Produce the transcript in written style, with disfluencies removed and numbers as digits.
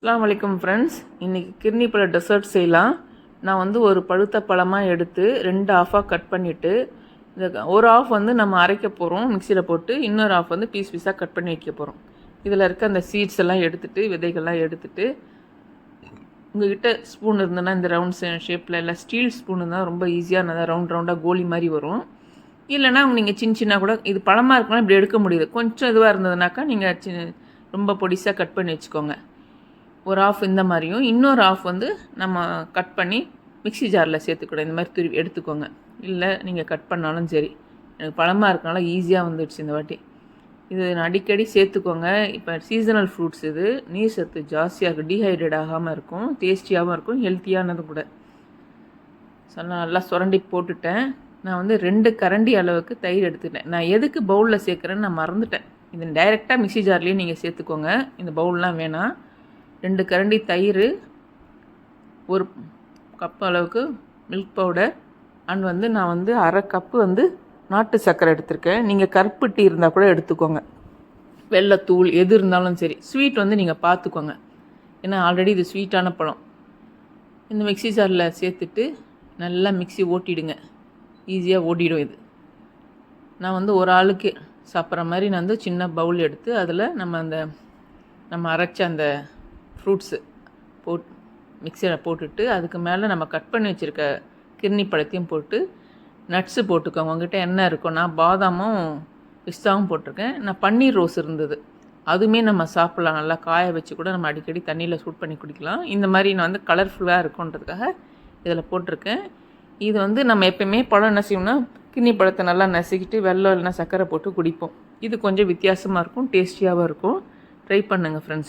அஸ்ஸலாமு அலைக்கும் ஃப்ரெண்ட்ஸ். இன்றைக்கி கிர்னி பழ டெசர்ட் செய்யலாம். நான் வந்து ஒரு பழுத்த பழமாக எடுத்து 2 ஆஃபாக கட் பண்ணிவிட்டு, இந்த ஒரு ஆஃப் வந்து நம்ம அரைக்க போகிறோம் மிக்சியில் போட்டு, இன்னொரு ஆஃப் வந்து பீஸ் பீஸாக கட் பண்ணி வைக்க போகிறோம். இதில் இருக்க அந்த சீட்ஸ் எல்லாம் எடுத்துகிட்டு, விதைகள்லாம் எடுத்துகிட்டு, உங்கள்கிட்ட ஸ்பூன் இருந்ததுன்னா இந்த ரவுண்ட் ஷேப்பில் இல்லை ஸ்டீல் ஸ்பூன் இருந்தால் ரொம்ப ஈஸியாக நல்லா ரவுண்டாக கோலி மாதிரி வரும். இல்லைனா நீங்கள் சின்ன சின்ன கூட இது பழமாக இருக்குன்னா இப்படி எடுக்க முடியுது. கொஞ்சம் இதுவாக இருந்ததுனாக்கா நீங்கள் ரொம்ப பொடிசாக கட் பண்ணி வச்சுக்கோங்க. ஒரு ஆஃப் இந்த மாதிரியும் இன்னொரு ஆஃப் வந்து நம்ம கட் பண்ணி மிக்ஸி ஜாரில் சேர்த்துக்கூட இந்த மாதிரி துருவி எடுத்துக்கோங்க. இல்லை நீங்கள் கட் பண்ணாலும் சரி. எனக்கு பழமாக இருக்கனால ஈஸியாக வந்துடுச்சு இந்த வாட்டி. இது அடிக்கடி சேர்த்துக்கோங்க. இப்போ சீசனல் ஃப்ரூட்ஸ் இது நீர் சத்து ஜாஸ்தியாக இருக்கும், டீஹைட்ரேட் ஆகாமல் இருக்கும், டேஸ்டியாகவும் இருக்கும், ஹெல்த்தியானதும் கூட. நல்லா சுரண்டி போட்டுட்டேன். நான் வந்து 2 கரண்டி அளவுக்கு தயிர் எடுத்துட்டேன். நான் எதுக்கு பவுலில் சேர்க்குறேன்னு நான் மறந்துட்டேன். இது டைரெக்டாக மிக்ஸி ஜார்லேயே நீங்கள் சேர்த்துக்கோங்க. இந்த பவுல்லாம் வேணாம். 2 கரண்டி தயிர், 1 கப் அளவுக்கு மில்க் பவுடர் அண்ட் வந்து நான் வந்து 1/2 கப்பு வந்து நாட்டு சர்க்கரை எடுத்திருக்கேன். நீங்கள் கருப்பு டீ இருந்தால் கூட எடுத்துக்கோங்க. வெள்ளைத்தூள் எது இருந்தாலும் சரி. ஸ்வீட் வந்து நீங்கள் பார்த்துக்கோங்க, ஏன்னா ஆல்ரெடி இது ஸ்வீட்டான பழம். இந்த மிக்ஸி ஜாரில் சேர்த்துட்டு நல்லா மிக்ஸி ஓட்டிடுங்க. ஈஸியாக ஓட்டிடும் இது. நான் வந்து ஒரு ஆளுக்கு சாப்பிட்ற மாதிரி நான் வந்து சின்ன பவுல் எடுத்து அதில் நம்ம அரைச்ச அந்த ஃப்ரூட்ஸு மிக்சியில் போட்டுட்டு, அதுக்கு மேலே நம்ம கட் பண்ணி வச்சுருக்க கிர்னி பழத்தையும் போட்டு நட்ஸு போட்டுக்கோங்க. உங்கள்கிட்ட என்ன இருக்கும், நான் பாதாமும் பிஸ்தாவும் போட்டிருக்கேன். நான் பன்னீர் ரோஸ் இருந்தது, அதுவுமே நம்ம சாப்பிட்லாம். நல்லா காய வச்சு கூட நம்ம அடிக்கடி தண்ணியில் சூட் பண்ணி குடிக்கலாம். இந்த மாதிரி நான் வந்து கலர்ஃபுல்லாக இருக்குன்றதுக்காக இதில் போட்டிருக்கேன். இது வந்து நம்ம எப்போயுமே பழம் என்ன செய்யணும்னா கிர்னி பழத்தை நல்லா நசுக்கிட்டு வெல்லம் இல்லைனா சர்க்கரை போட்டு குடிப்போம். இது கொஞ்சம் வித்தியாசமாக இருக்கும், டேஸ்டியாகவும் இருக்கும். ட்ரை பண்ணுங்கள் ஃப்ரெண்ட்ஸ்.